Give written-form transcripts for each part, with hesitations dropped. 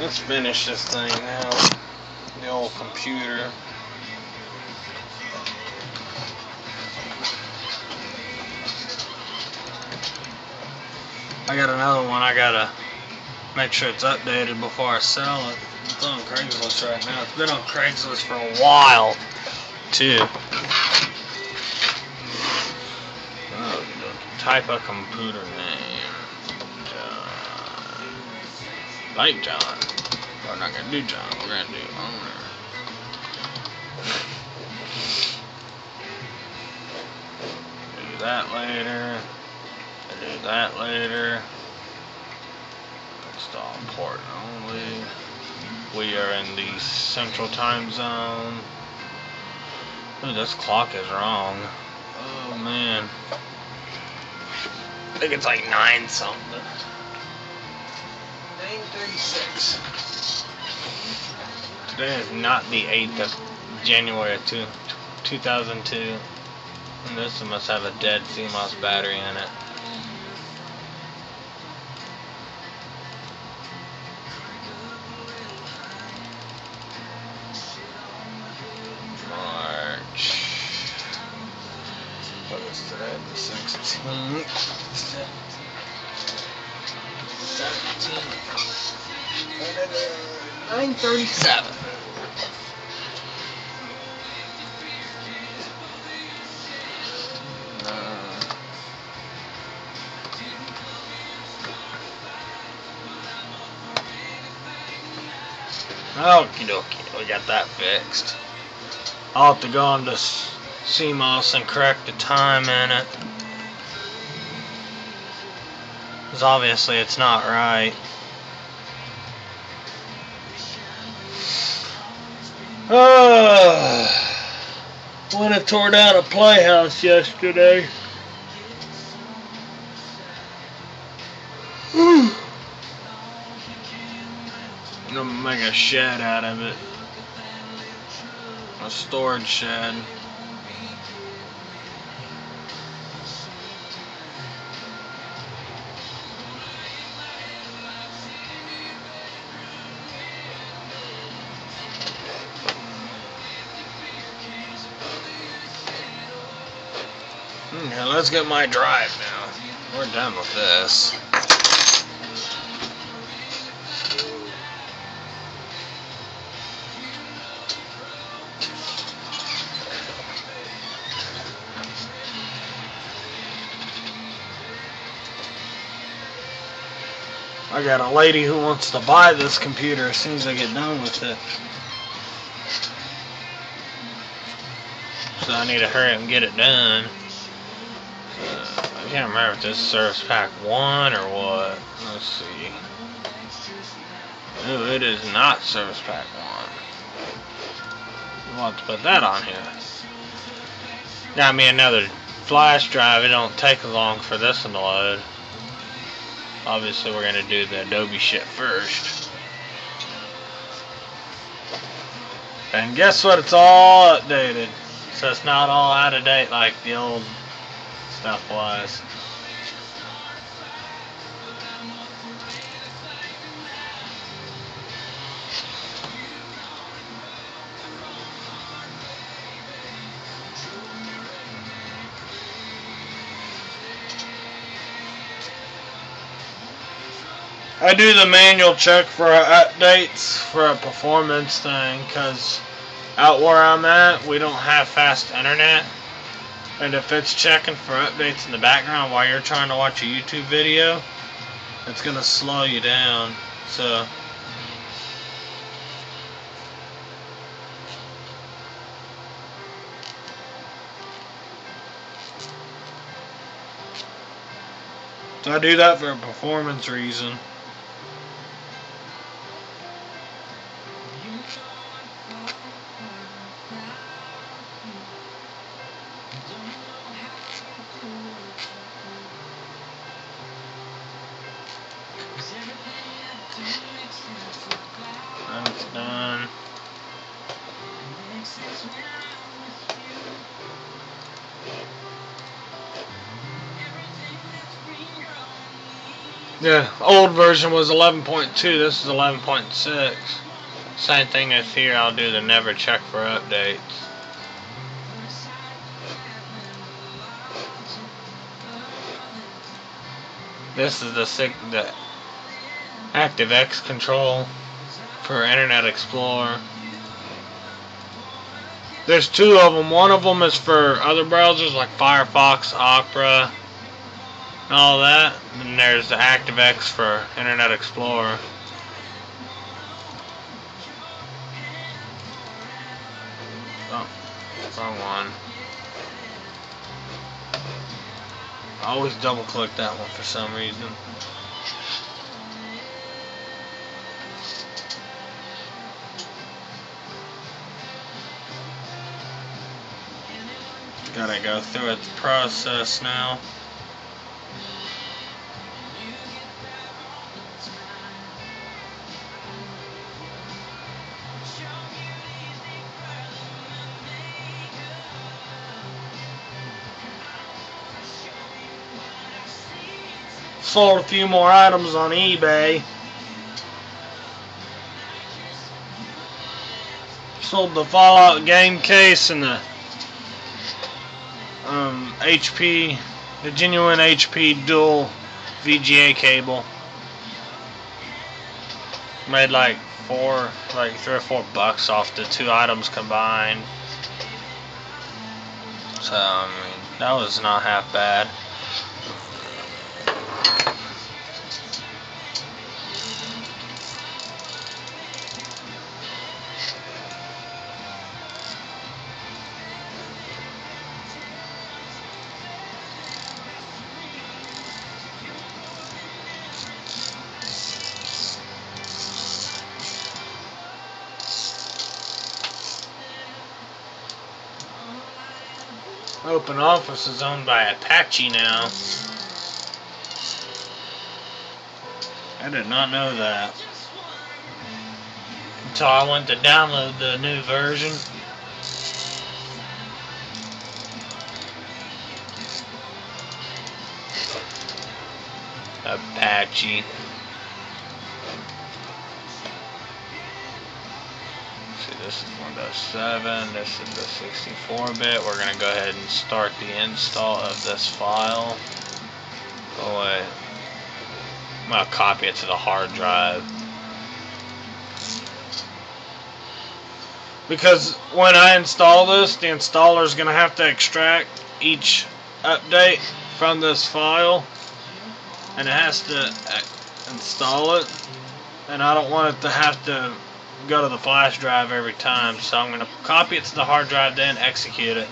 Let's finish this thing now. The old computer. I got another one. I gotta make sure it's updated before I sell it. It's on Craigslist right now. It's been on Craigslist for a while, too. Oh, type a computer name. John. Like John. We're not gonna do John. We're gonna do owner. Do that later. Do that later. Install port only. We are in the central time zone. Ooh, this clock is wrong. Oh man. I think it's like 9 something. 9:36. Today is not the 8th of January of 2002. And this one must have a dead CMOS battery in it. What is today? The 16th. 17th. 9:37. Okie dokie, we got that fixed. I'll have to go on to CMOS and correct the time in it. Because obviously it's not right. Went and tore down a playhouse yesterday. I'm gonna make a shed out of it. A storage shed. Okay, let's get my drive now. We're done with this. I got a lady who wants to buy this computer as soon as I get done with it. So I need to hurry up and get it done. I can't remember if this is Service Pack 1 or what. Let's see. No, it is not Service Pack 1. We'll have to put that on here. Got me another flash drive. It don't take long for this one to load. Obviously, we're going to do the Adobe shit first. And guess what? It's all updated. So it's not all out of date like the old stuff was. I do the manual check for updates for a performance thing, because out where I'm at, we don't have fast internet. And if it's checking for updates in the background while you're trying to watch a YouTube video, it's going to slow you down. So I do that for a performance reason. That's done. Yeah, old version was 11.2, this is 11.6. Same thing as here, I'll do the never check for updates. This is the ActiveX control for Internet Explorer. There's two of them. One of them is for other browsers like Firefox, Opera, and all that. And there's the ActiveX for Internet Explorer. Oh, wrong one. I always double click that one for some reason. Gotta go through its process now. Sold a few more items on eBay. Sold the Fallout game case and the HP, the genuine HP dual VGA cable. Made like $3 or $4 off the two items combined. So I mean, that was not half bad. Open Office is owned by Apache now. I did not know that until I went to download the new version. Apache. This is Windows 7, this is the 64-bit. We're going to go ahead and start the install of this file. Oh wait, I'm going to copy it to the hard drive. Because when I install this, the installer is going to have to extract each update from this file. And it has to install it. And I don't want it to have to go to the flash drive every time, so I'm going to copy it to the hard drive, then execute it.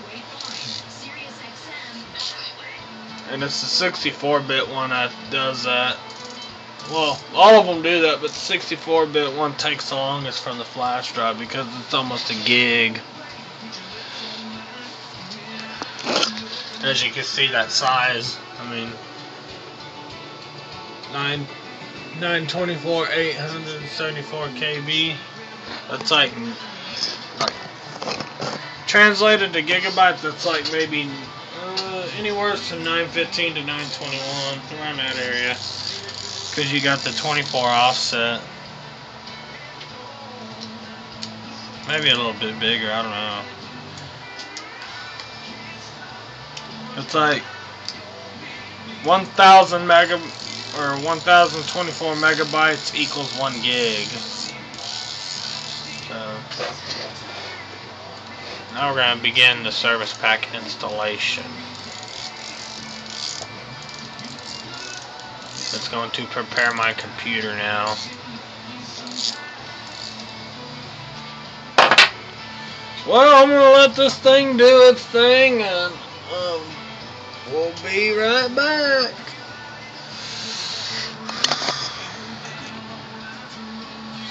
And it's the 64-bit one that does that. Well, all of them do that, but the 64-bit one takes the longest from the flash drive because it's almost a gig. As you can see, that size, I mean, 924, 874 KB. That's like translated to gigabytes. That's like maybe anywhere from 915 to 921, around that area. Because you got the 24 offset. Maybe a little bit bigger. I don't know. It's like 1,000 mega or 1,024 megabytes equals 1 gig. So now we're going to begin the service pack installation. It's going to prepare my computer now. Well, I'm going to let this thing do its thing, and we'll be right back.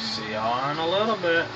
See y'all in a little bit.